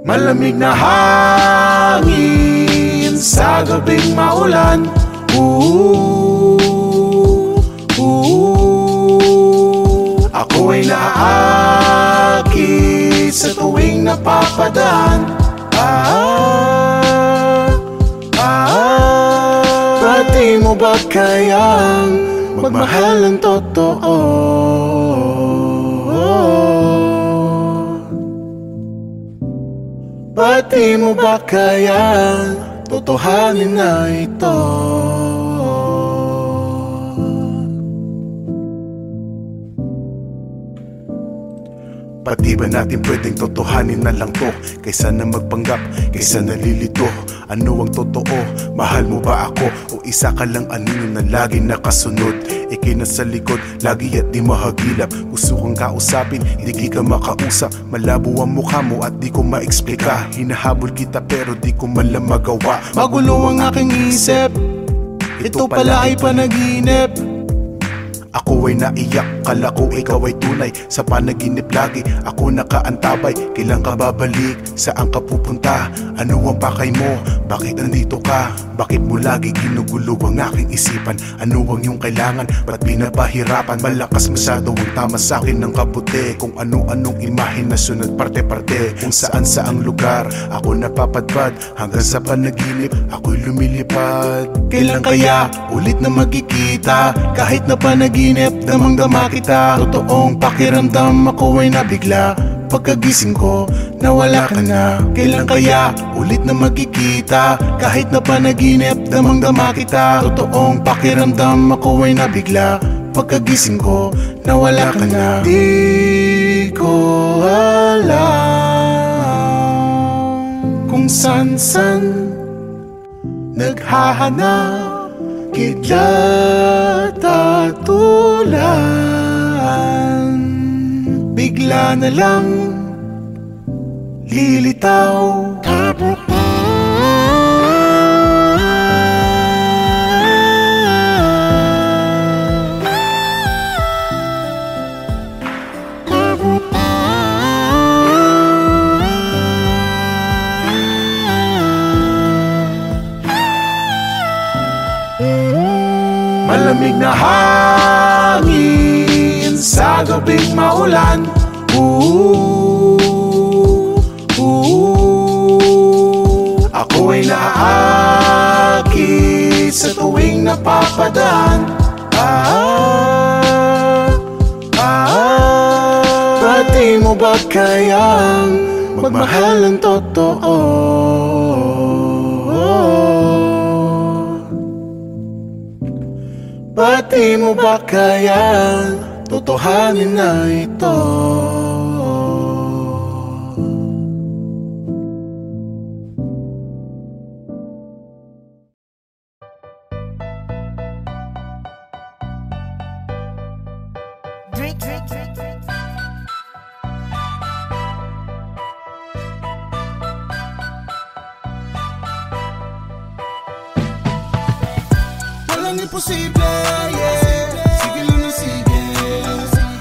Malamig na hangin sa gabing maulan. Ako ay naaakit sa tuwing napapadaan. Pati mo ba kayang magmahal ng totoo? Pati mo ba kayang totohanin na ito? Pati ba natin pwedeng totohanin na lang to? Kaysa na magpanggap, kaysa nalilito. Ano ang totoo? Mahal mo ba ako? O isa ka lang anino na lagi nakasunod? Ikay nasa likod, lagi at di mahagilap. Gusto kong kausapin, di ka makausap. Malabo ang mukha mo at di ko maexplika. Hinahabol kita pero di ko malang magawa. Magulo ang aking isip, ito pala ay panaginip. Ako ay naiyak, kala ko ikaw ay tunay. Sa panaginip lagi, ako nakaantabay. Kailan ka babalik? Saan ka pupunta? Ano ang pakay mo? Bakit nandito ka? Bakit mo lagi ginugulo ang aking isipan? Ano ang iyong kailangan? Ba't pinapahirapan? Malakas masyado ang tama sa'kin ng kaputi. Kung ano-anong imahinasyon at parte-parte. Kung saan-saang lugar ako napapadpad. Hanggang sa panaginip, ako'y lumilipad. Kailan kaya ulit na magkikita? Kahit na panaginip, damang-dama kita. Totoong pakiramdam, ako ay nabigla. Pagkagising ko, nawala ka na. Kailan kaya ulit na magkikita? Kahit na panaginip, damang-dama kita. Totoong pakiramdam, ako ay nabigla. Pagkagising ko, nawala ka na. Di ko alam kung san-san naghahanap kidlat at ulan. Bigla na lang lilitaw. Malamig na hangin sa gabing maulan. Ako ay naaakit sa tuwing napapadaan. Pati mo ba kayang magmahal ng totoo? Pati mo ba kayang totohanin na ito? Walang imposible, yeah. Sige lang na sige.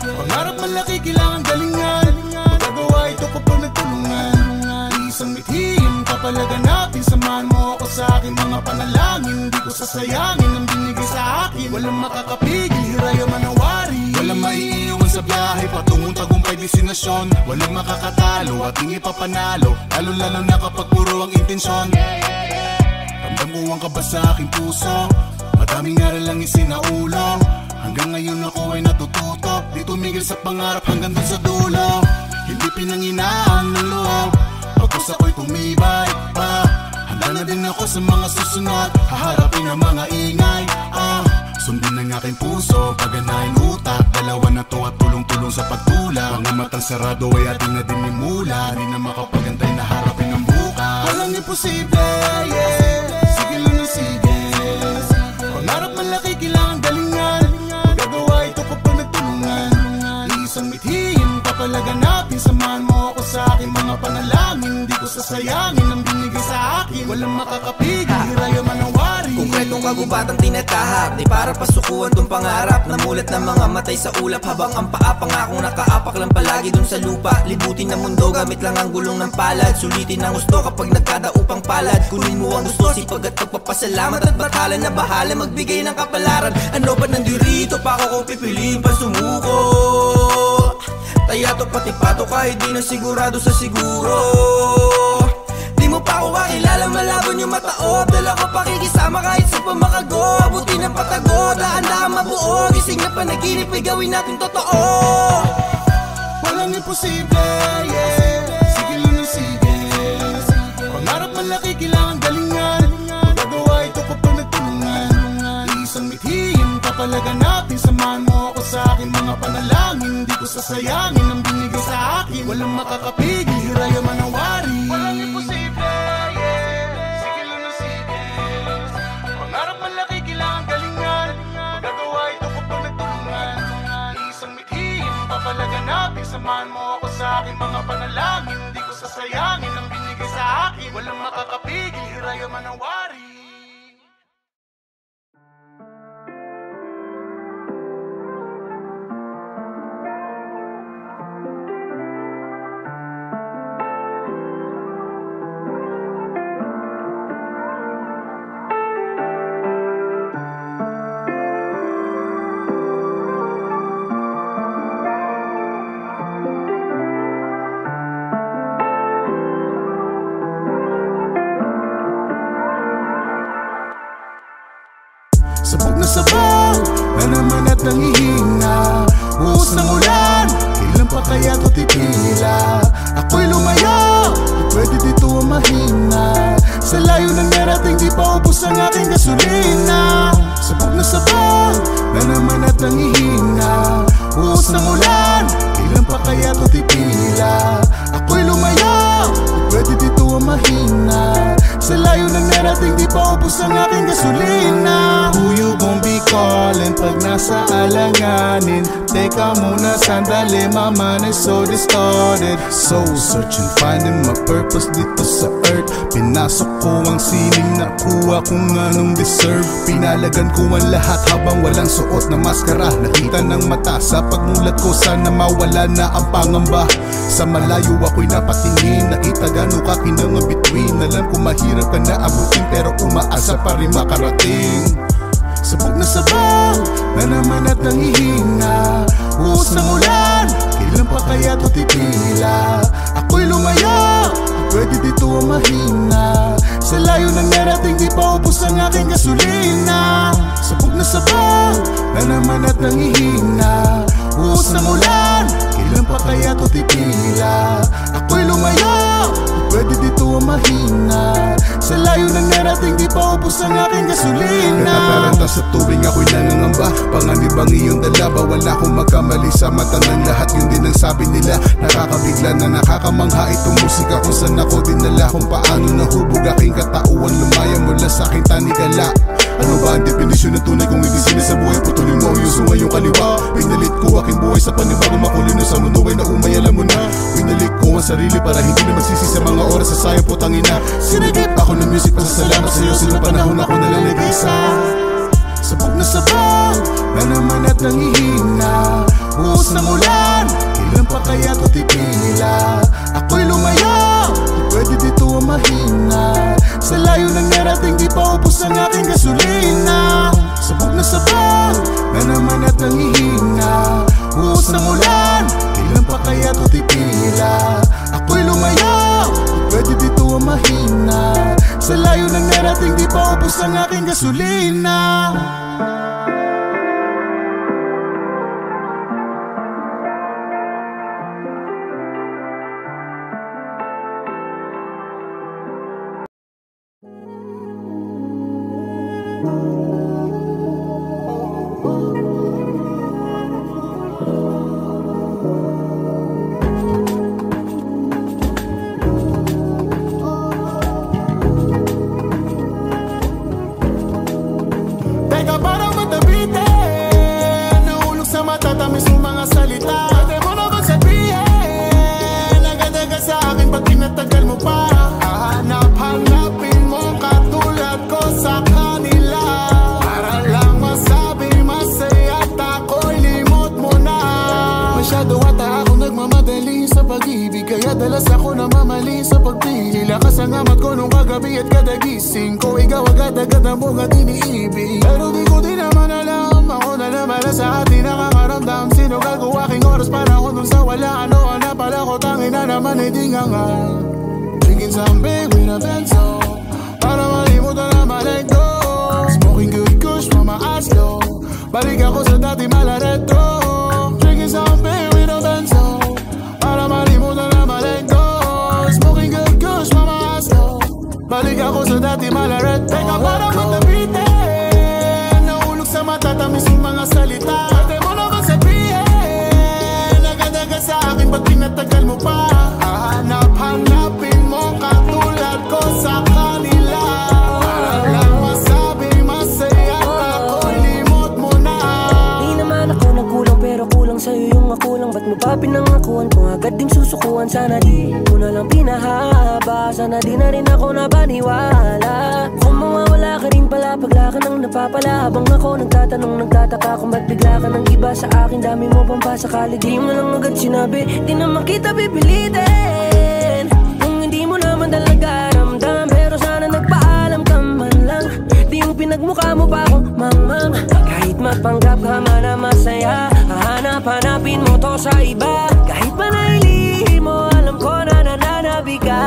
Pangarap malaki, kailangan galingan. Magagawa ito kapag nagtulungan. Isang mithiin, kapalaganapin. Samahan mo ako sa aking mga panalangin. Di ko sasayangin ang binigay sa akin. Walang makakapigil, hiraya manawari. Walang maiiwan sa biyahe, patungong tagumpay destinasyon. Walang makakatalo, ating ipapanalo. Lalo-lalo na kapag puro ang intensyon. Ramdam ko ang kaba sa aking puso. Madaming aral lang isinaulo. Hanggang ngayon ako ay natututo. Di tumigil sa pangarap hanggang dun sa dulo. Hindi pinanginaan ng loob. Pagkus ako'y tumibay pa. Handa na din ako sa mga susunod. Haharapin ang mga ingay. Sundin ng aking puso, paganahin utak. Dalawa na to at tulong-tulong sa pagtulak. Mga matang sarado ay ating na dinimula. Di na makapagantay na harapin ang bukas. Walang imposible, yeah. Sige lang na sige. Pangarap malaki, kailangan galingan. Magagawa ito kapag nagtulungan. Isang mithiin, kapalaganapin. Samahan mo ako sa aking mga panalangin. Di ko sasayangin ang binigay sa akin. walang makakapigil, hirayo man ang wari. Konkretong kagubatang tinatahak, di para pasukuan tong pangarap. Namulat ng mga matay sa ulap, habang ang paa pangakong nakaapak lang palagi dun sa lupa. Libutin ng mundo, gamit lang ang gulong ng palad. Sulitin ang gusto kapag nagkadaupang palad. Kunin mo ang gusto, sipag at pagpapasalamat, at batala na bahala magbigay ng kapalaran. Ano ba nandirito pa ako kung pipiliin pa sumuko? Tayato pati pato kahit di na sigurado sa siguro. Di mo pa ako kakilala, malabon yung mataob. Dala ko pakikisama kahit sa pamakago. Abuti ng patago, daan-daan mabuo. Gising na panaginip, ay gawin natin totoo. Walang imposible, yeah. Sige lang ng sige. Pangarap malaki, kailangan galingan. Magagawa ito kapag nagtulungan. Isang mithiin, kapalaganapin. Samahan mo ako sa akin mga panalangin. Di ko sasayangin ang binigay sa akin. Walang makakapigil, hirayo man ang wari. Walang imposible, yeah. Sige lang ng sige. Pangarap malaki, kailangan galingan. Magagawa ito kapag nagtulungan. Isang mithiin, papalaganapin. Samahan mo ako sa akin mga panalangin. Di ko sasayangin ang binigay sa akin. Walang makakapigil, hirayo man ang wari. Sabog na sabog na naman at nangihina. Buhos ng ulan, kailan pa kaya ito titila? Ako'y lumayo, di pwede dito ang mahina. Sa layo ng narating, di pa ubos ang aking gasolina. Sabog na sabog na naman at nangihina. Buhos ng ulan, kailan pa kaya ito titila? Ako'y lumayo, di pwede dito ang mahina. Sa layo ng narating, di pa ubos ang aking gasolina. Who you gon' be calling pag nasa alanganin? Teka muna sandali, my mind is so distorted. Soul searching, finding my purpose dito sa earth. Pinasok ko ang sining, nakuha kung anong deserve. Pinalagan ko ang lahat habang walang suot na maskara. Nakita ng mata sa pagmulat ko, sana mawala na ang pangamba. Sa malayo ako'y napatingin, nakita gano'n ka kinangabitwin. Alam ko mahirap ka na abutin, pero umaasa pa rin makarating. Sabog na sabog na naman at nangihina. Buhos ng ulan, kailan pa kaya ito titila? Ako'y lumayo, di pwede dito ang mahina. Sa layo ng narating, di pa ubos ang aking gasolina. Sabog na sabog na naman at nangihina. Buhos ng ulan, kailan pa kaya ito titila? Ako'y lumayo, di pwede dito ang mahina. Sa layo ng narating, di pa ubos ang aking gasolina. Natataranta sa tuwing ako'y nangangamba. Panganib ang iyong dala, bawal akong magkamali sa mata ng lahat. Yun din ang sabi nila, nakakabigla na nakakamangha itong musika. Kung saan ako dinala, kung paano nahubog aking katauhan. Lumaya mula sa aking tanikala. Ano ba ang definisyon ng tunay kung hindi sinasabuhay? Putulin mo ang iyong ngayong kaliwa. Pinalit ko aking buhay sa panibagong makulino sa mundo ay naumay, alam mo na. Pinalik ko ang sarili para hindi na magsisi sa mga oras sa sayang putang ina. Sinagip ako ng music, pasasalamat sa iyo, silang panahon ako nalalagisa. Sabog na sabog na naman at nangihina. Buhos ng ulan, kailan pa kaya ito titila? Ako'y lumayo, di pwede dito ang mahina. Sa layo ng narating, di pa ubos ang aking gasolina. Sabog na sabog na naman at nangihina. Buhos ng ulan, kailan pa kaya ito titila? Ako'y lumayo, di pwede dito ang mahina. Sa layo ng narating, di pa ubos ang aking gasolina. Tagal mo pa, hanap-hanapin mo nung kagabi at kada gising ko, ikaw agad-agad ang mong iniibig. Pero di ko din naman alam, ako na naman sa atin nakakaramdam. Sino gagawa aking oras para ako dun sa wala. Ano na pala ko, tangin na naman hindi nga nga. Drinking some big with a benzo, para malimutan na ma-let go. Smoking good kush, mama aslo, balik ako sa dati malareto. Drinking some big with a benzo, para malimutan na ma-let go. Smoking good kush, mama aslo, balik ako sa dati malareto. Teka, parang matabitin, naulog sa matatamis yung mga salita. Pwede mo naman sabihin, agad-agad sa akin, ba't pinatagal mo pa? Hanap-hanapin mo katulad ko sa kanila, para lang masabing masaya ako, limot mo na. Di naman ako nagkulang, pero kulang sa'yo yung makulang. Ba't mo pa pinangakuan kung agad ding susukuan? Sana di mo na lang pinahaba, sana di na rin ako nabaniwala. Kung mawawala ka rin pala, pagla ka nang napapala. Habang ako nagtatanong, nagtataka kung ba't bigla ka nang iba sa akin. Dami mo pang pasakali, di mo lang agad sinabi. Di naman kita pipilitin kung hindi mo naman talaga ramdam. Pero sana nagpaalam ka man lang, di yung pinagmukha mo pa ako mang-mang. Kahit magpanggap ka man na masaya, hahanap-hanapin mo to sa iba. Kahit pa nailihim mo, alam ko na nananabi ka.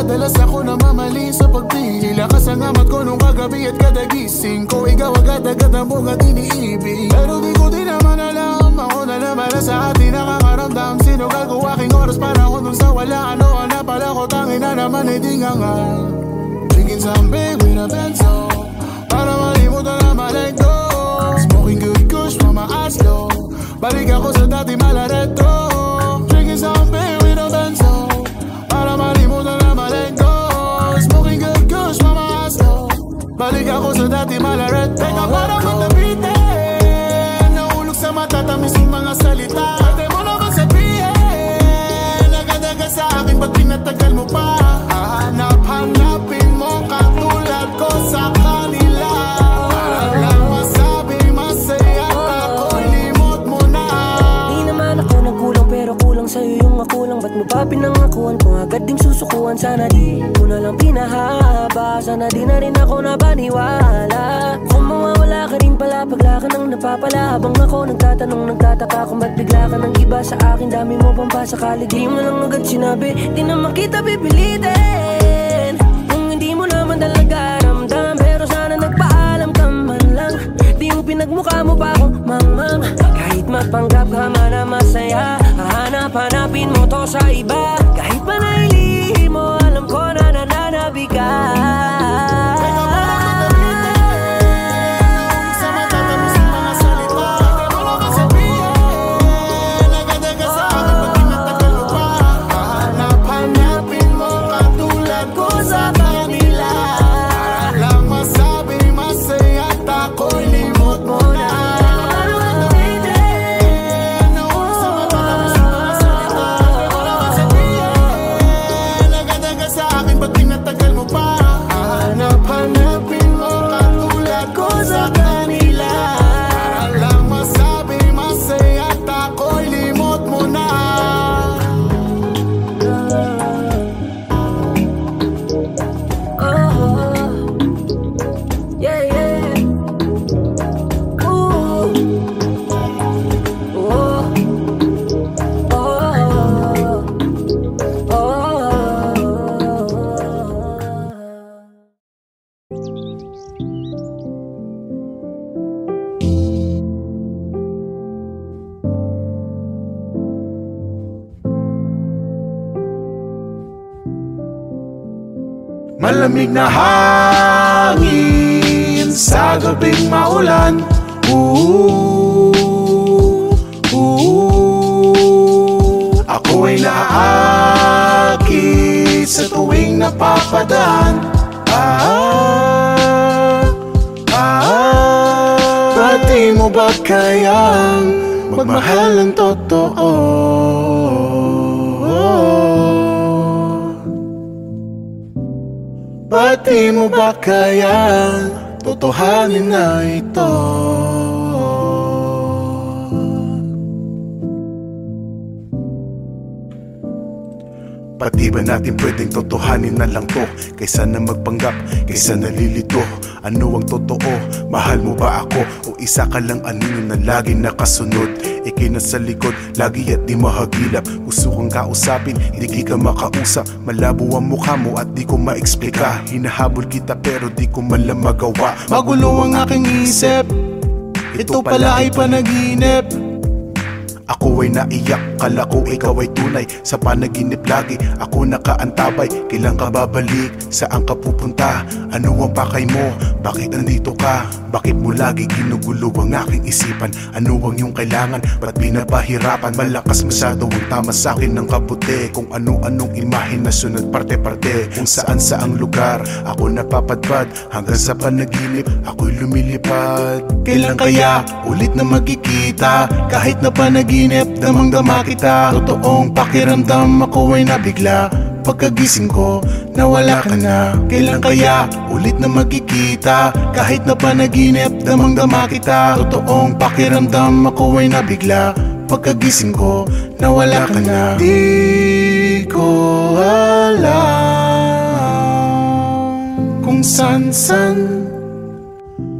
Dalas ako na mamali sa pagpili. Lakas ang amat ko nung kagabi at kada gising ko, ikaw agad-agad ang mong iniibig. Pero di ko din naman alam, ako na naman sa atin nakakaramdam. Sino gagawa aking oras para ako dun sa wala. Ano na pala ko, tangin na naman hindi nga nga. Drinking some big with a benzo, para malimutan na ma-let go. Smoking good kush, mama aslo, balik ako sa dati malareto. Drinking some big with a benzo, para malimutan na ma-let go. Smoking good kush, mama aslo, balik ako sa dati malaret. Teka, parang matabitin, naulog sa matatamis yung mga salita. Pwede mo naman sabihin, agad-agad sa akin, ba't pinatagal mo pa? Hanap-hanapin mo katulad ko sa kanila, para lang masabing masaya ako, limot mo na. Di naman ako nagkulang, pero kulang sa'yo yung makulang. Ba't mo pa pinangakuan kung agad ding susukuan? Sana di mo na lang pinahaba, sana di na rin ako nabaniwala. Kung mawawala ka rin pala, pagla ka nang napapala. Habang ako nagtatanong, nagtataka kung ba't bigla ka nang iba sa akin. Dami mo pang pasakali, di mo lang agad sinabi. Di naman kita pipilitin kung hindi mo naman talaga ramdam. Pero sana nagpaalam ka man lang, di yung pinagmukha mo pa ako mang-mang. Kahit magpanggap ka man na masaya, hahanap-hanapin mo to sa iba. Kahit pa nailihim mo, alam ko na nananabi ka. Sa kanila, para lang masabing masaya Malamig na hangin sa gabing maulan. Ako ay naaakit sa tuwing napapadaan. Pati mo ba kayang magmahal ng totoo? Pati mo ba kayang totohanin na ito? Pati ba natin pwedeng totohanin na lang to? Kaysa na magpanggap, kaysa nalilito. Ano ang totoo? Mahal mo ba ako? O isa ka lang anino na lagi nakasunod? Ikay nasa likod, lagi at di mahagilap. Gusto kong kausapin, hindi ka makausap. Malabo ang mukha mo at di ko maexplika. Hinahabol kita pero di ko malang magawa. Magulo ang aking isip, ito pala ay panaginip. Ako ay naiyak, kala ko ikaw ay tunay. Sa panaginip lagi, ako nakaantabay. Kailan ka babalik? Saan ka pupunta? Ano ang pakay mo? Bakit nandito ka? Bakit mo lagi ginugulo ang aking isipan? Ano ang iyong kailangan? Ba't pinapahirapan? Malakas masyado ang tama sa akin ng kabuti. Kung ano-anong imahinasyon at parte-parte. Kung saan-saang lugar ako napapadpad. Hanggang sa panaginip, ako'y lumilipad. Kailan kaya ulit na magkikita? Kahit na panaginip, damang-dama kita. Totoong pakiramdam, ako ay nabigla. Pagkagising ko, nawala ka na. Kailan kaya ulit na magkikita? Kahit na panaginip, damang-dama kita. Totoong pakiramdam, ako ay nabigla. Pagkagising ko, nawala ka na. Di ko alam kung san-san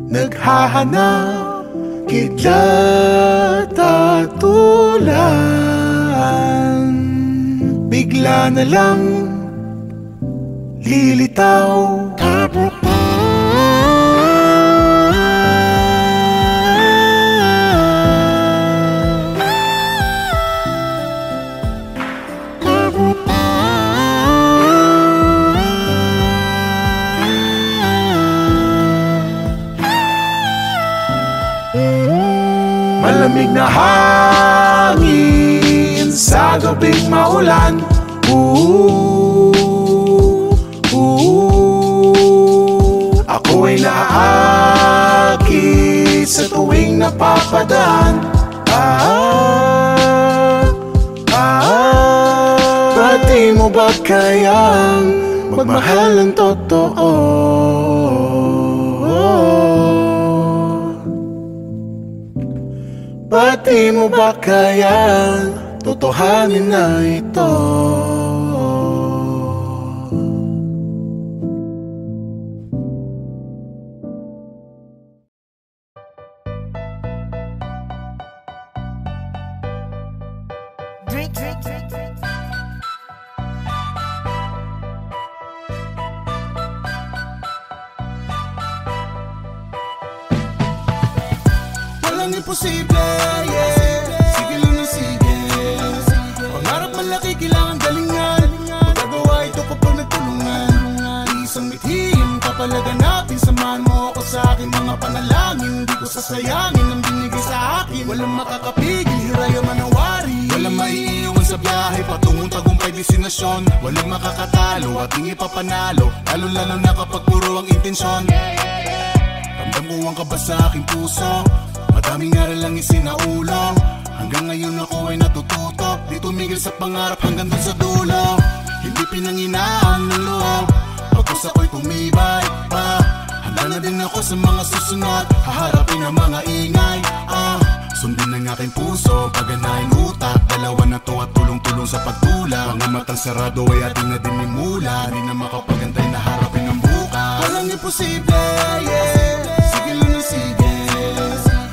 naghahanap kita tatulan. Bigla na lang lilitaw. Malamig na hangin sa gabing maulan. Ako ay naaakit sa tuwing napapadaan. Pati mo ba kayang magmahal ng totoo? Pati mo ba kayang totohanin na ito? Walang imposible, yeah. Sige lang na sige. Pangarap malaki, kailangan galingan. Magagawa ito kapag nagtulungan. Isang mithiin, papalaganapin. Samahan mo ako sa aking mga panalangin. Di ko sasayangin ang binigay sa akin. Walang makakapigil, hiraya manawari. Walang maiiwan sa biyahe patungong tagumpay destinasyon. Walang makakatalo at hindi papanalo. Lalo-lalo na kapag puro ang intensyon. Ramdam mo ang kaba sa aking puso. Madaming aral lang isinaulo. Hanggang ngayon ako ay natututo. Di tumigil sa pangarap hanggang dun sa dulo. Hindi pinanginaan ng loob. Pagkos ako'y tumibay pa. Handa na din ako sa mga susunod. Haharapin ang mga ingay. Sundin ng aking puso, paganahin utak. Dalawa na to at tulong-tulong sa pagtulak. Mga matang sarado ay ating na dinimula. Di na makapagantay na harapin ang bukas. Walang imposible, yeah. Sige lang na sige.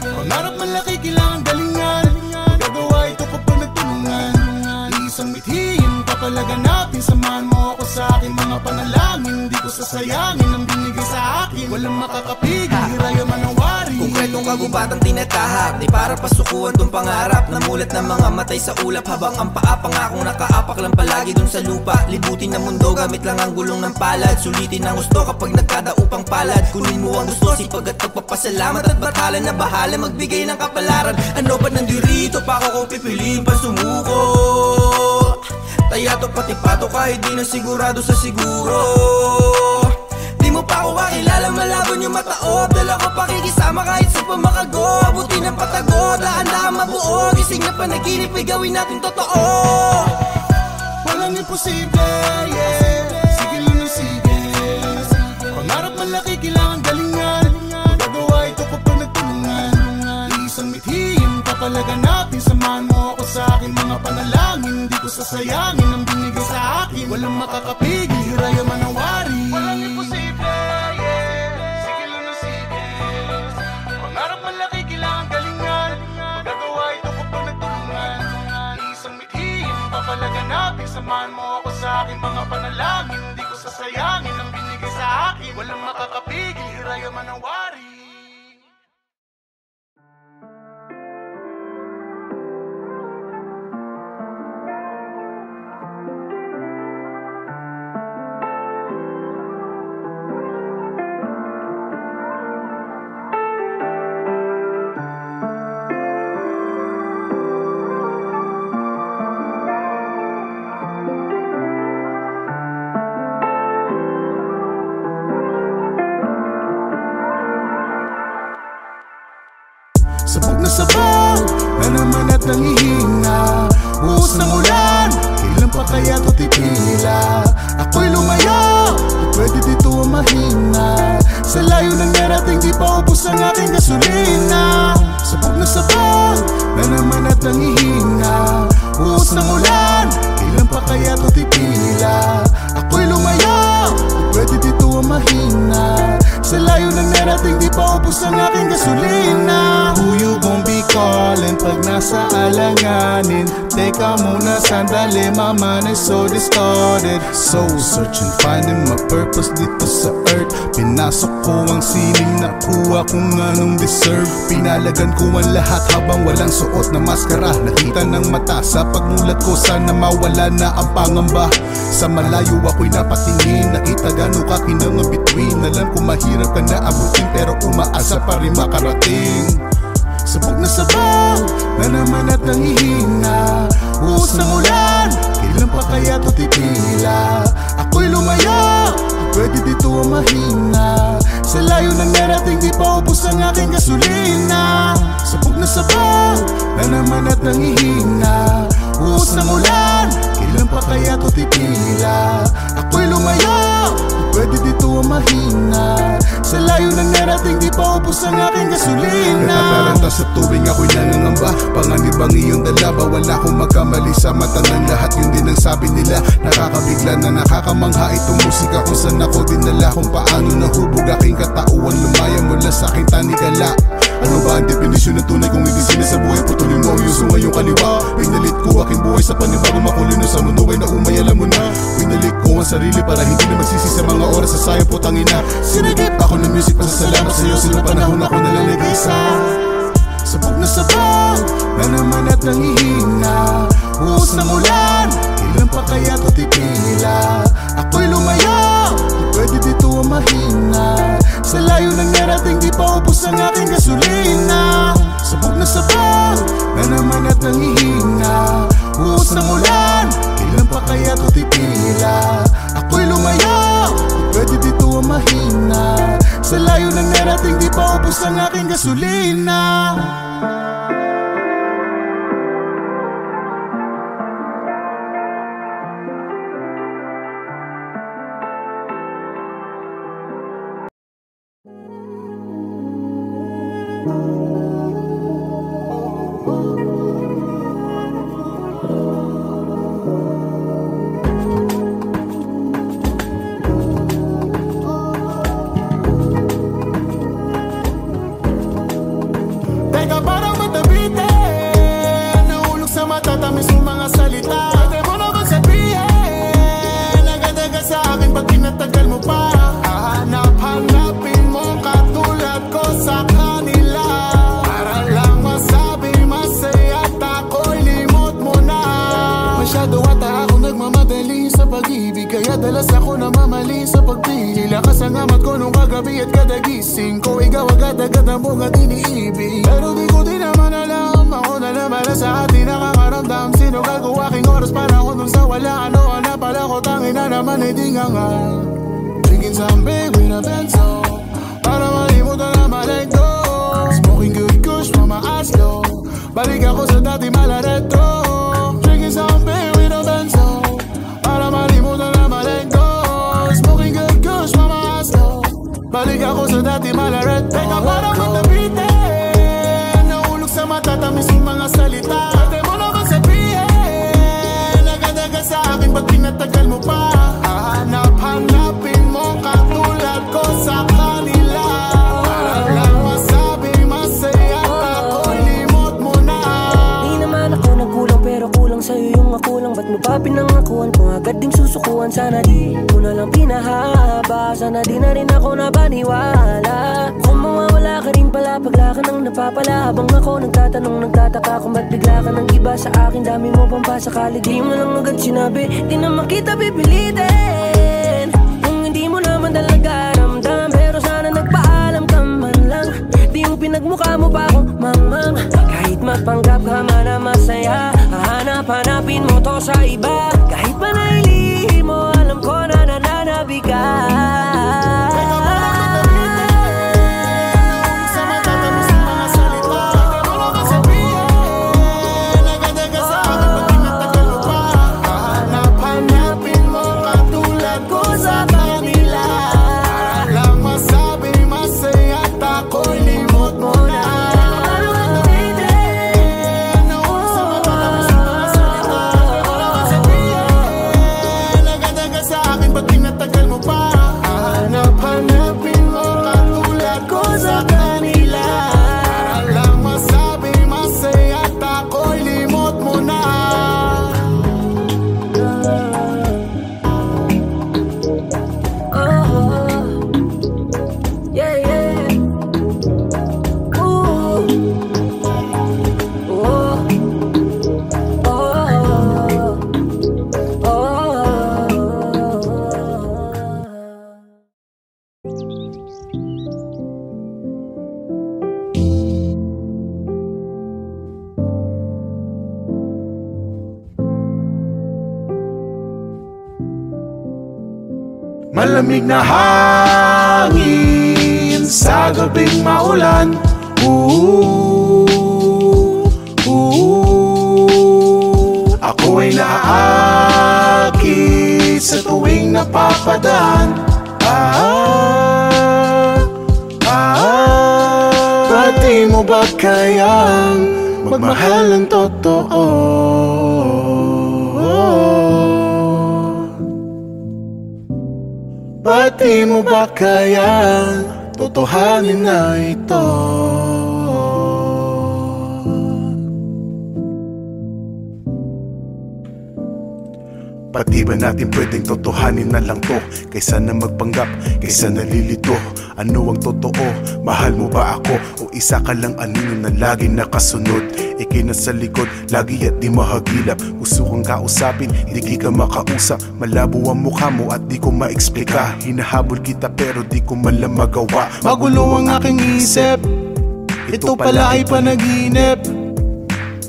Pangarap malaki, kailangan galingan. Magagawa ito kapag nagtulungan. Isang mithiin, papalaganapin. Samahan mo ako sa aking mga panalangin. Di ko sasayangin ang binigay sa akin. Walang makakapigil, hiraya manawari. Konkretong mga gubatang tinatahak, di para pasukuan tong pangarap. Namulat ng mga matay sa ulap, habang ang paa pangakong nakaapak lang palagi dun sa lupa. Libutin ng mundo gamit lang ang gulong ng palad. Sulitin ang gusto kapag nagkadaupang palad. Kunin mo ang gusto, sipag at pagpapasalamat, at batalan na bahala magbigay ng kapalaran. Ano ba nandirito pa ako kung pipiliin pa sumuko? Tayato pati pato kahit di na sigurado sa siguro. Di mo pa ako kakilala, malabon yung mataob. Dala ko pakikisama kahit sa pamakago. Abutin ng patago, daan-daan mabuo. Gising na panaginip, ay gawin natin totoo. Walang imposible, yeah. Sige lang ng sige. Pangarap malaki, kailangan galingan. Magagawa ito kapag nagtulungan. Isang mithiin, papalaganapin. Samahan mo ako sa akin mga panalangin. Di ko sasayangin ang binigay sa akin. Walang makakapigil, hiraya manawari. Walang imposible, yeah. Sige lang ng sige. Pangarap malaki, kailangan galingan. Magagawa ito kapag nagtulungan. Isang mithiin, papalaganapin. Samahan mo ako sa akin mga panalangin. Di ko sasayangin ang binigay sa akin. Walang makakapigil, hiraya manawari. Sabog na sabog na naman at nangihina. Buhos ng ulan, kailan pa kaya ito titila? Ako'y lumayo, di pwede dito mahina. Sa layo ng narating, di pa ubos ang aking gasolina. Sabog na sabog na naman at nangihina. Buhos ng ulan, kailan pa kaya ito titila? Ako'y lumayo, di pwede dito mahina. Sa layo ng narating, di pa ubos ang aking gasolina. Who you gon' be calling pag nasa alanganin? Teka muna sandali, my mind is so distorted. Soul searching, finding my purpose dito sa earth. Pinasok ko ang sining, nakuha kung anong deserve. Pinalagan ko ang lahat habang walang suot na maskara. Nakita ng mata sa pagmulat ko, sana mawala na ang pangamba. Sa malayo ako'y napatingin, nakita gano'n ka kinang between. Alam ko mahirap ka na abutin, pero umaasa pa rin makarating. Sabog na sabog na naman at nangihina. Buhos ng ulan, kailan pa kaya ito titila? Ako'y lumayo, di pwede dito mahina. Sa layo ng narating, di pa ubos ang aking gasolina. Sabog na sabog na naman at nangihina. Buhos ng ulan, kailan pa kaya ito titila? Ako'y lumayo, di pwede dito mahina. Sa layo ng narating, di pa ubos ang aking gasolina. Natataranta sa tuwing ako'y nangangamba. Panganibang iyong dala, bawal akong magkamali sa mata ng lahat. Yun din ang sabi nila, nakakabigla na nakakamangha itong musika. Kung saan ako dinala, kung paano nahubog aking katauhan. Lumaya mula sa aking tanikala. Ano ba ang definisyon ng tunay kung hindi sila sa buhay? Putulin mo ang yuso ngayong kaliwa. Pinalit ko aking buhay sa panibago makulino sa mundo ay naumay, alam mo na. Pinalit ko ang sarili para hindi na magsisi sa mga oras sa sayang putangina. Sinagip ako ng music pasasalamat sa'yo, sila panahon ako nalang nag-isa. Sabog na sabog na naman at nangihina. Buhos ng ulan, kailan pa kaya ito titila? Ako'y lumayo, di pwede dito mahina. Sa layo ng narating, di pa ubos ang aking gasolina. Sabog na sabog na naman at nangihina. Buhos ng ulan, kailan pa kaya ito titila? Ako'y lumayo, di pwede dito mahina. Sa layo ng narating, di pa ubos ang aking gasolina. Teka parang matabitin, nahulog sa matatamis ng mga salita. Pwede mo naman sabihin, naganda ka sa akin pag pinatagal mo pa. Hanap-hanapin mo katulad ko sa kanila. Madalas ako namamali sa pagpili. Lakas ang amat ko nung kagabi at kada gising ko. Ikaw agad-agad ang buong at iniibig. Pero di ko din naman alam, ako na naman sa atin nakakaramdam. Sino gago aking oras para ko dun sa wala. Ano na pala ko, tangin na naman hindi nga nga. Drinking some big with a benzo, para malimutan na malengko. Smoking good kush, mama aslo. Balik ako sa dati malareto. Drinking some big with a benzo, para malimutan na malengko. Smoking good kush, mama aslo. Balik ako sa dati malareto. Teka parang matabitin, naulog sa matatamis yung mga salita. Pwede mo naman sabihin, agad-agad sa akin ba't pinatagal mo pa? Hanap-hanapin mo katulad ko sa kanila. Para lang masabi masaya ako'y limot mo na. Di naman ako nagkulang pero kulang sa'yo yung makulang. Ba't mo pa pinangakuan kung agad ding susukuan? Sana di mo na lang pinahaba, sana di na rin ako nabaniwala. Kung mawawala ka rin pala, pagla ka nang napapala. Habang ako nagtatanong, nagtataka kung ba't bigla ka nang iba sa akin. Dami mo pang pasakali, di mo lang agad sinabi. Di naman kita pipilitin kung hindi mo naman talaga ramdam. Pero sana nagpaalam ka man lang, di yung pinagmukha mo pa akong mamang. Kahit magpanggap ka man na masaya, hahanap-hanapin mo to sa iba. Kahit pa nailihim mo, alam ko na nananabi ka. Malamig na hangin sa gabing maulan. Ako ay naaakit sa tuwing napapadaan. Pati mo ba kayang magmahal ng totoo? Pati mo ba kayang totohanin na ito? Pati ba natin pwedeng totohanin na lang to? Kaysa na magpanggap, kaysa nalilito. Ano ang totoo? Mahal mo ba ako? O isa ka lang anino na laging nakasunod? Ikay nasa likod, lagi at di mahagilap. Gusto kong kausapin, di ka makausap. Malabo ang mukha mo at di ko maexplika. Hinahabol kita pero di ko malang magawa. Magulo ang aking isip, ito pala ay panaginip.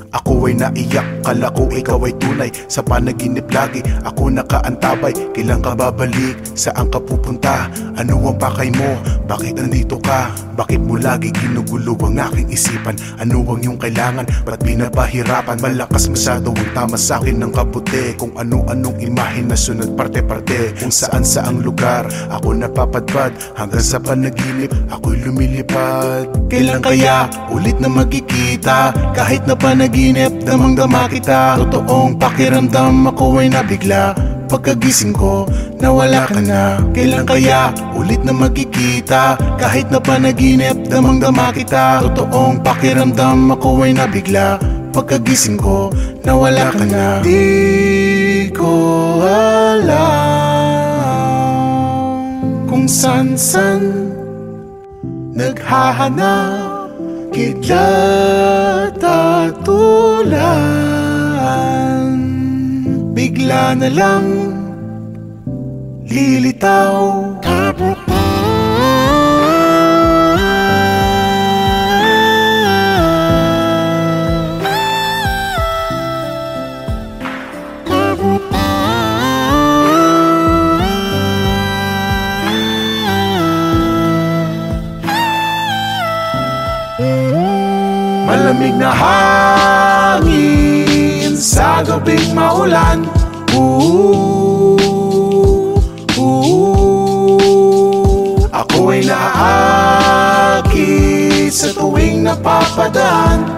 Ako ay naiyak, kala ko ikaw ay tunay. Sa panaginip lagi, ako nakaantabay. Kailan ka babalik? Saan ka pupunta? Ano ang pakay mo? Bakit nandito ka? Bakit mo lagi ginugulo ang aking isipan? Ano ang iyong kailangan? Ba't pinapahirapan? Malakas masyado ang tama sa akin ng kaputi. Kung ano-anong imahinasyon at parte-parte. Kung saan-saang lugar ako napapadpad. Hanggang sa panaginip, ako'y lumilipad. Kailan kaya ulit na magkikita? Kahit na panaginip, damang-dama kita. Totoong pakiramdam, ako ay nabigla. Pagkagising ko, nawala ka na. Kailan kaya ulit na magkikita? Kahit na panaginip, damang-dama kita. Totoong pakiramdam, ako ay nabigla. Pagkagising ko, nawala ka na. Di ko alam kung san-san naghahanap kidlat at ulan. Bigla na lang lilitaw. Malamig na hangin sa gabing maulan. Ako ay naaakit sa tuwing napapadaan.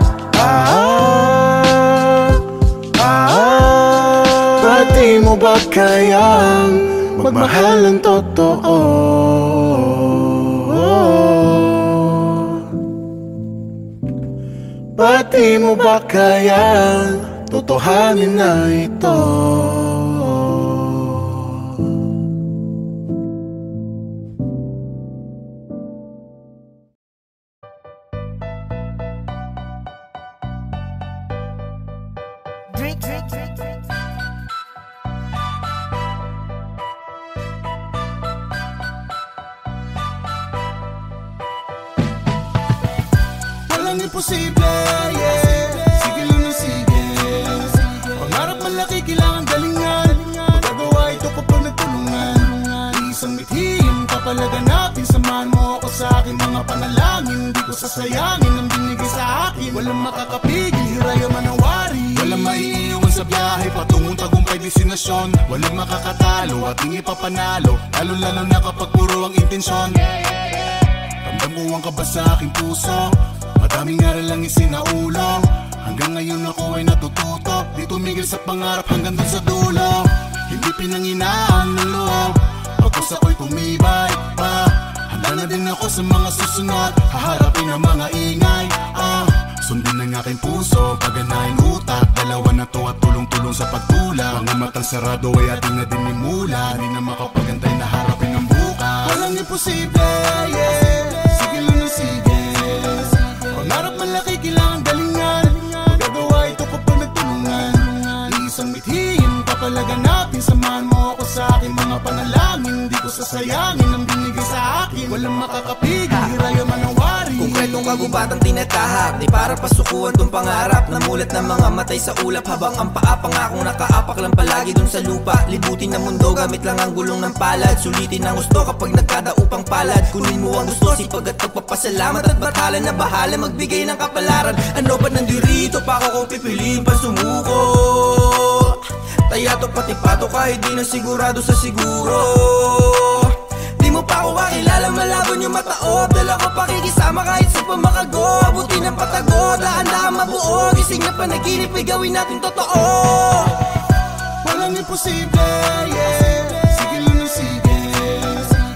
Pati mo ba kayang magmahal ng totoo? Pati mo ba kayang totohanin na ito? Walang imposible, yeah. Sige lang ng sige. Pangarap malaki, kailangan galingan. Magagawa ito kapag nagtulungan. Isang mithiin, kapalaganapin. Samahan mo ako sa aking mga panalangin. Di ko sasayangin ang binigay sa akin. Walang makakapigil, hiraya manawari. Walang maiiwan sa biyahe patungong tagumpay destinasyon. Walang makakatalo, ating ipapanalo. Lalo-lalo na kapag puro ang intensyon. Ramdam ko ang kaba sa aking puso. Madaming aral lang isinaulo. Hanggang ngayon ako ay natututo. Di tumigil sa pangarap hanggang dun sa dulo. Hindi pinanginaan ng loob. Pagkus ako'y tumibay pa. Handa na din ako sa mga susunod. Haharapin ang mga ingay. Sundin ng aking puso, paganahin utak. Dalawa na to at tulong-tulong sa pagtulak. Mga matang sarado ay ating na dinimula. Di na makapagantay na harapin ang bukas. Walang imposible, yeah. Sige lang ng sige. Pangarap malaki, kailangan galingan. Magagawa ito kapag nagtulungan. Isang mithiin, kapalaganapin. Samahan mo ako sa aking mga panalangin. Di ko sasayangin ang binigay sa akin. Walang makakapigil, hiraya manawari. Konkretong kagubatang tinatahak. Di para pasukuan tong pangarap. Namulat ng mga matay sa ulap. Habang ang paa pangakong nakaapak lang palagi dun sa lupa. Libutin ng mundo gamit lang ang gulong ng palad. Sulitin ang gusto kapag nagkadaupang palad. Kunin mo ang gusto, sipag at pagpapasalamat. At batalan na bahala magbigay ng kapalaran. Ano ba nandirito pa ako kung pipiliin pa sumuko? Tayato pati pato kahit di na sigurado sa siguro. Di mo pa ako kakilala, malabon yung mataob. Dala ko pakikisama kahit sa pamakago. Abutin ang patago, daan-daan mabuo. Gising na panaginip ay gawin natin totoo. Walang imposible, yeah. Sige lang ng sige.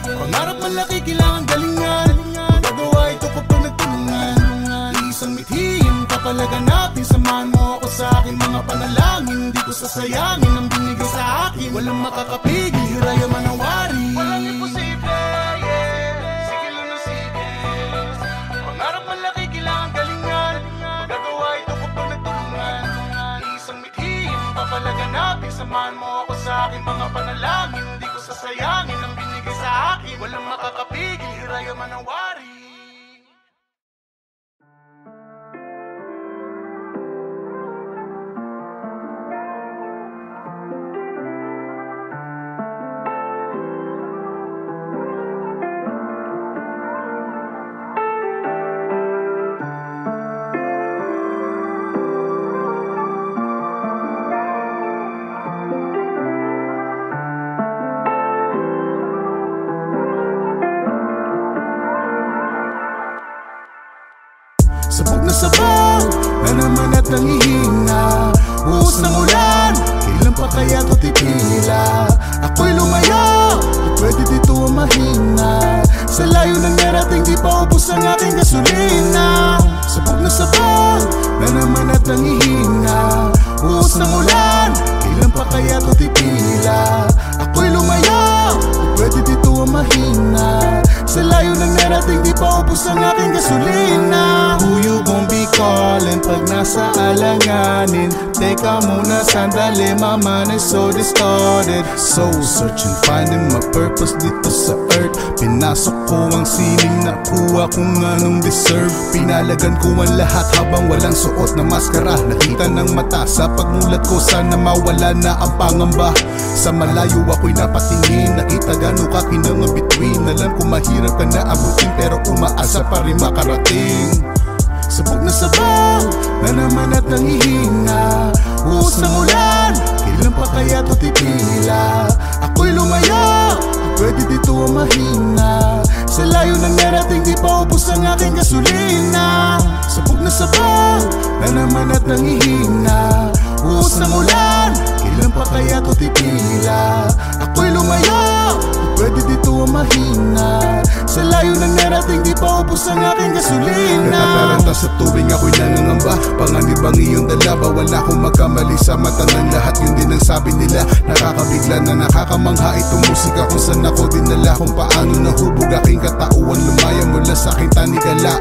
Pangarap malaki, kailangan galingan. Magagawa ito kapag nagtulungan. Isang mithiin, kapalaganapin. Samahan mo ako sa aking mga panalangin. Di ko sasayangin ang binigay sa akin. Walang makakapigil, hiraya manawari. Walang imposible, yeah. Sige lang ng sige. Pangarap malaki, kailangan galingan. Magagawa ito kapag nagtulungan. Isang mithiin, kapalaganapin. Samahan mo ako sa aking mga panalangin. Di ko sasayangin ang binigay sa akin. Walang makakapigil, hiraya manawari. Sabog na sabog na naman at nangihina. Buhos ng ulan, kailan pa kaya ito titila? Ako'y lumayo, di pwede dito mahina. Sa layo ng narating, di pa ubos ang aking gasolina. Sabog na sabog na naman at nangihina. Buhos ng ulan, kailan pa kaya ito titila? Ako'y lumayo, di pwede dito mahina. Sa layo ng narating, di pa ubos ang aking gasolina. Who you gon' be calling pag nasa nasa alanganin. Teka muna sandali, my mind is so distorted. Soul searching, finding my purpose dito sa earth. Pinasok ko ang sining, nakuha kung anong deserve. Pinalagan ko ang lahat habang walang suot na maskara. Nakita ng mata sa pagmulat ko, sana mawala na ang pangamba. Sa malayo ako'y napatingin, nakita gano'n ka kinangabitwin. Alam ko mahirap ka na abutin, pero umaasa pa rin makarating. Sabog na sabaw na naman at nangihina. Uus ng ulan, kailan pa kaya to titila? Ako'y lumaya, pwede dito ang mahina. Sa layo ng narating, di pa ubos ang aking gasolina. Sabog na sabaw na naman at nangihina. Uus ng ulan, kailan pa kaya to titila? Ako'y lumaya, pwede dito ang mahina. Sa layo ng narating, di pa ubos ang aking gasolina. Natataranta sa tuwing ako'y nangangamba. Panganib ang iyong dala, bawal na akong magkamali sa mata ng lahat. Yun din ang sabi nila, nakakabigla na nakakamangha itong musika. Kung saan ako dinala, kung paano nahubog aking katauhan. Lumaya mula sa aking tanikala.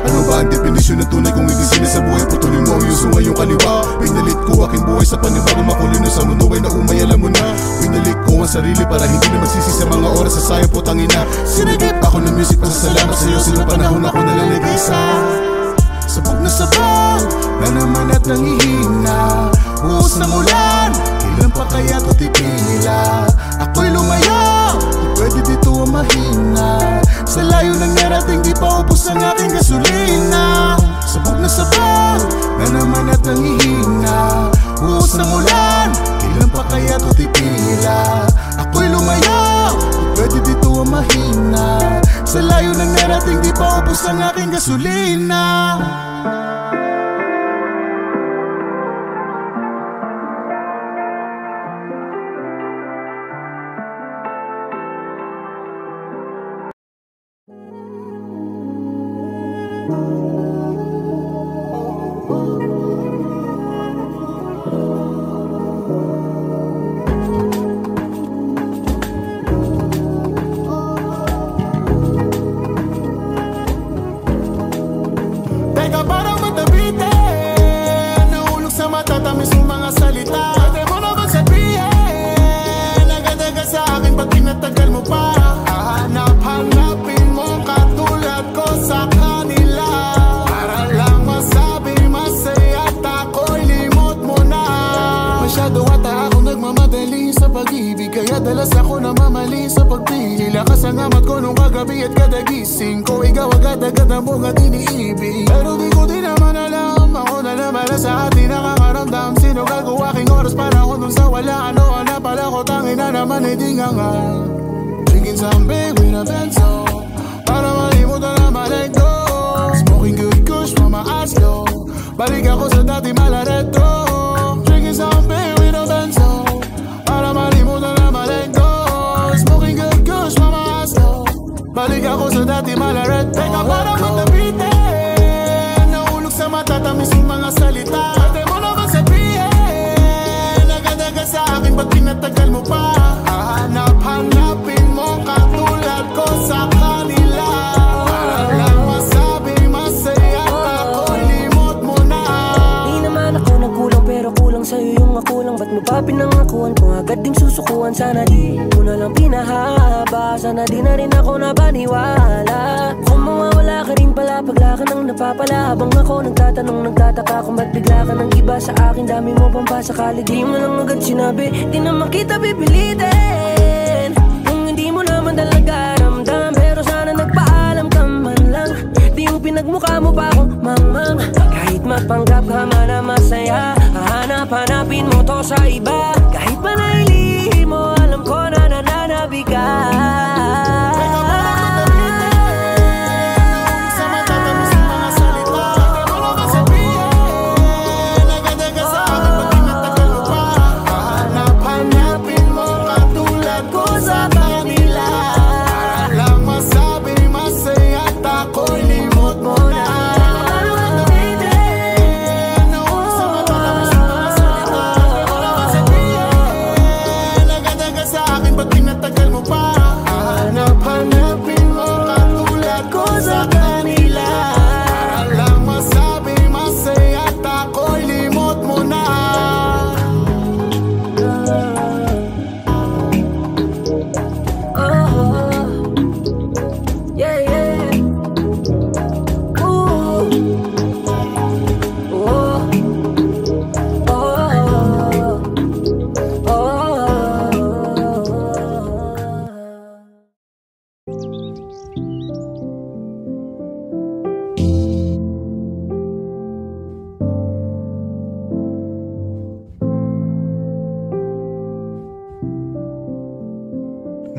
Ano ba ang definisyon ng tunay kung hindi sinasabuhay? Putulin mo ang yuso ngayong kaliwa. Pinalit ko aking buhay sa panibagong makulino sa mundo ay naumay, alam mo na. Pinalik ko ang sarili para hindi na magsisi sa mga oras sa sayang putangina. Sinagip ako ng music, pasasalamat sa'yo. Silang panahon ako nalalagisa. Sabog na sabaw na naman at nangihina. Uus ng ulan, kailan pa kaya to titila? Ako'y lumaya, pwede dito ang mahina. Sa layo ng narating, di pa ubos ang aking gasolina. Sabog na sabaw na naman at nangihina. Uus ng ulan, kailan pa kaya to titila? Ako'y lumaya, pwede dito ang mahina. Sa layo ng narating, di pa ubos ang aking gasolina. Drinking some big with a benzo, para malimutan na ma-let go. Smoking good kush, mama eyes low. Balik ako sa dati malareto. Drinking some big with a benzo, para malimutan na ma-let go. Smoking good kush, mama eyes low. Balik ako sa dati malareto. Teka parang matabitin, nahulog sa matatamis yung mga salita. Pwede mo naman sabihin, nagadaga sa akin, ba't pinatagal mo pa? Hanapin mo katulad ko sa kanila. Para lang masabing masaya ako'y limot mo na. Di naman ako nagkulang, pero kulang sa'yo yung ako lang. Ba't mo pa pinangakuan kung agad ding susukuan? Sana di mo na lang pinahaba, sana di na rin ako nabaniwala. Kung mawawala ka rin pala, pagla ka nang napapala. Habang ako nagtatanong, nagtataka kung ba't bigla ka nang iba sa akin. Dami mo pang pasakali, di mo lang agad sinabi. Di naman kita pipilitin kung hindi mo naman talaga ramdam. Pero sana nagpaalam ka man lang, di yung pinagmukha mo pa ako mamang. Kahit magpanggap ka man na masaya, hanapin mo to sa iba. Kahit pa nailihim mo, alam ko na nananabi ka.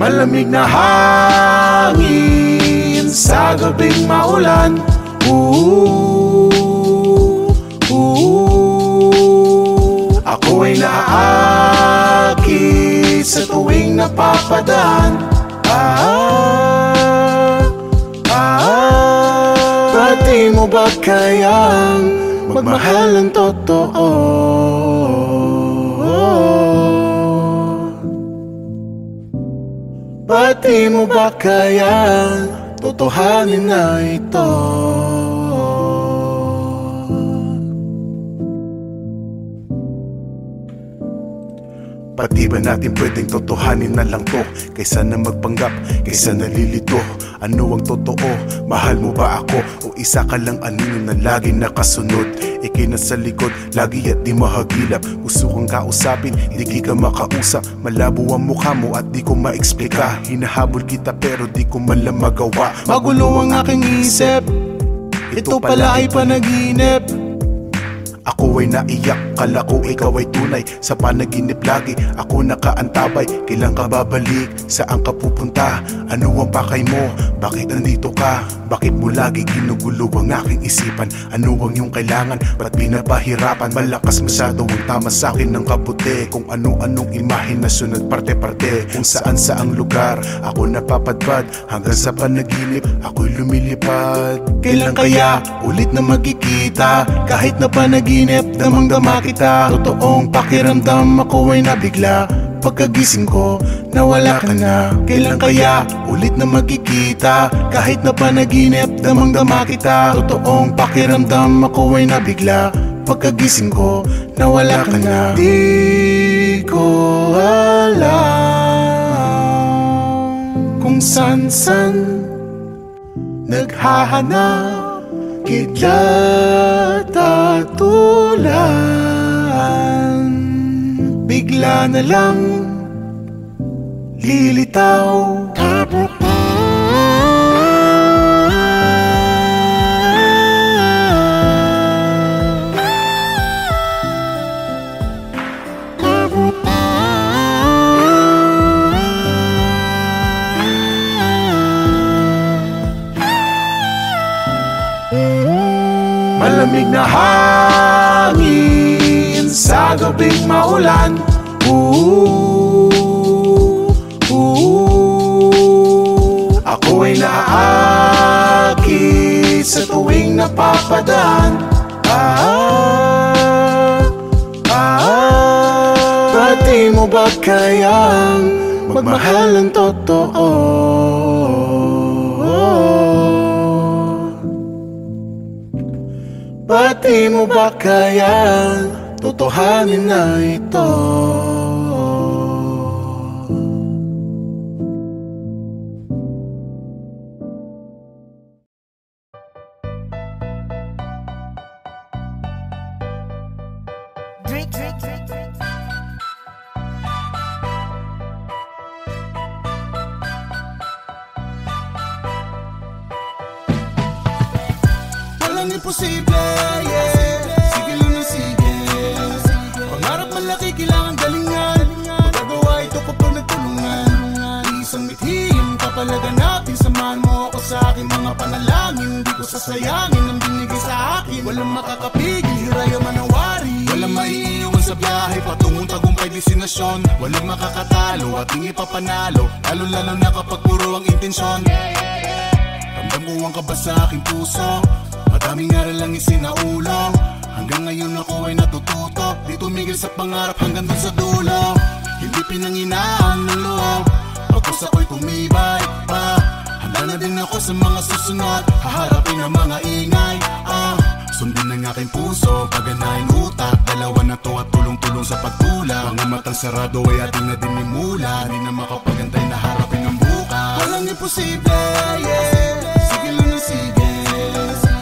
Malamig na hangin sa gabing maulan. Ako ay naaakit sa tuwing napapadaan. Pati mo ba kayang magmahal ng totoo? Pati mo ba kayang totohanin na ito? Pati ba natin pwedeng totohanin na lang to? Kaysa na magpanggap, kaysa nalilito. Ano ang totoo? Mahal mo ba ako? O isa ka lang anino na lagi nakasunod? Ikinasa likod, lagi at di mahagilap. Gusto kang kausapin, di ka makausap. Malabo ang mukha mo at di ko maexplika. Hinahabol kita pero di ko man lang magawa. Magulo ang aking isip, ito pala ay panaginip. Ako ay naiyak, kala ko ikaw ay tunay. Sa panaginip lagi, ako nakaantabay. Kailan ka babalik? Saan ka pupunta? Ano ang pakay mo? Bakit nandito ka? Bakit mo lagi ginugulo ang aking isipan? Ano ang iyong kailangan? Ba't pinapahirapan? Malakas masyado ang tama sa'kin ng kabuti. Kung ano-anong imahinasyon at parte-parte. Kung saan-saang lugar ako napapadpad. Hanggang sa panaginip, ako'y lumilipad. Kailan kaya ulit na magkikita? Kahit na panaginip, damang-dama kita. Totoong pakiramdam, ako ay nabigla. Pagkagising ko, nawala ka na. Kailan kaya ulit na magkikita? Kahit na panaginip, damang-dama kita. Totoong pakiramdam, ako ay nabigla. Pagkagising ko, nawala ka na. Di ko alam kung san-san naghahanap kidlat at ulan. Bigla na lang lilitaw. Malamig na hangin sa gabing maulan. Ako ay naaakit sa tuwing napapadaan. Pati mo ba kayang magmahal ng totoo? Pati mo ba kayang totohanin na ito? Walang imposible, yeah. Sige lang na sige. Pangarap malaki, kailangan galingan. Magagawa ito kapag nagtulungan. Isang mithiin, kapalaganapin. Samahan mo ako sa aking mga panalangin. Di ko sasayangin ang binigay sa akin. Walang makakapigil, hiraya manawari. Walang maiiwan sa biyahe, patungong tagumpay destinasyon. Walang makakatalo, ating ipapanalo. Lalo-lalo na kapag puro ang intensyon. Ramdam ko ang kaba sa aking puso. Madaming aral lang isinaulo. Hanggang ngayon ako ay natututo. Di tumigil sa pangarap hanggang dun sa dulo. Hindi pinanginaan ng loob. Pagkus ako'y tumibay pa. Handa na din ako sa mga susunod. Haharapin ang mga ingay. Sundin ang aking puso, paganahin utak. Dalawa na to at tulong-tulong sa pagtulak. Mga matang sarado ay ating na dinimula. Di na makapagantay na harapin ang bukas. Walang imposible, yeah. Sige lang na sige.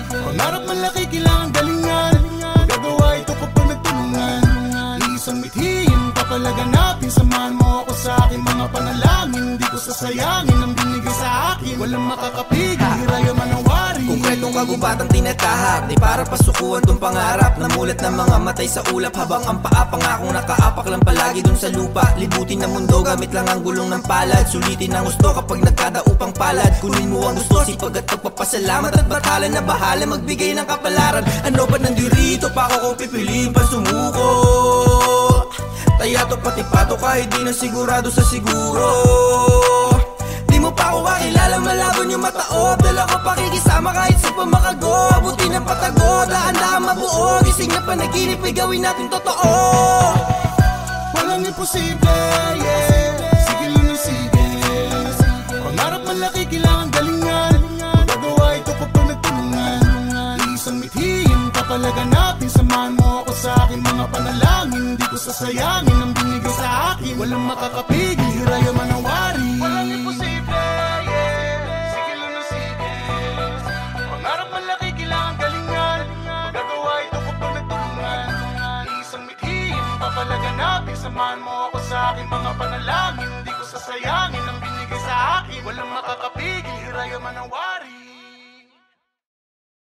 Pangarap malaki, kailangan galingan. Magagawa ito kapag nagtulungan. Isang mithiin, papalaganapin. Samahan mo ako sa aking mga panalangin. Di ko sasayangin ang binigay sa sa akin. Walang makakapigil, hiraya man ang wari. Konkretong kagubatang tinatahak, di para pasukuan tong pangarap. Namulat ng mga matay sa ulap, habang ang paa pangakong nakaapak lang palagi dun sa lupa. Libutin ng mundo gamit lang ang gulong ng palad. Sulitin ang gusto kapag nagkadaupang palad. Kunin mo ang gusto, sipag at pagpapasalamat, at batalan na bahala magbigay ng kapalaran. Ano ba nandirito pa ako kung pipiliin pa sumuko? Tayato pati pato kahit di na sigurado sa siguro. Di mo pa ako kakilala, malabo yung mataob. Dala ko pakikisama kahit sa pamakago. Abuti ng patago, daan-daan mabuo. Gising na panaginip, ay gawin natin totoo. Walang imposible, yeah. Sige lang ng sige. Pangarap malaki, kailangan galingan. Magagawa ito kapag nagtulungan. Isang mithiin, papalaganapin. Samahan mo ako sa aking mga panalangin. Hindi ko sasayangin ang binigay sa akin. Walang makakapigil, hiraya man ang wari. Walang imposible, yeah. Sige lang ng sige. Pangarap malaki, kailangan galingan. Magagawa ito kapag nagtulungan. Isang mithiin, papalaganapin. Samahan mo ako sa aking mga panalangin. Hindi ko sasayangin ang binigay sa akin. Walang makakapigil, hiraya man ang wari.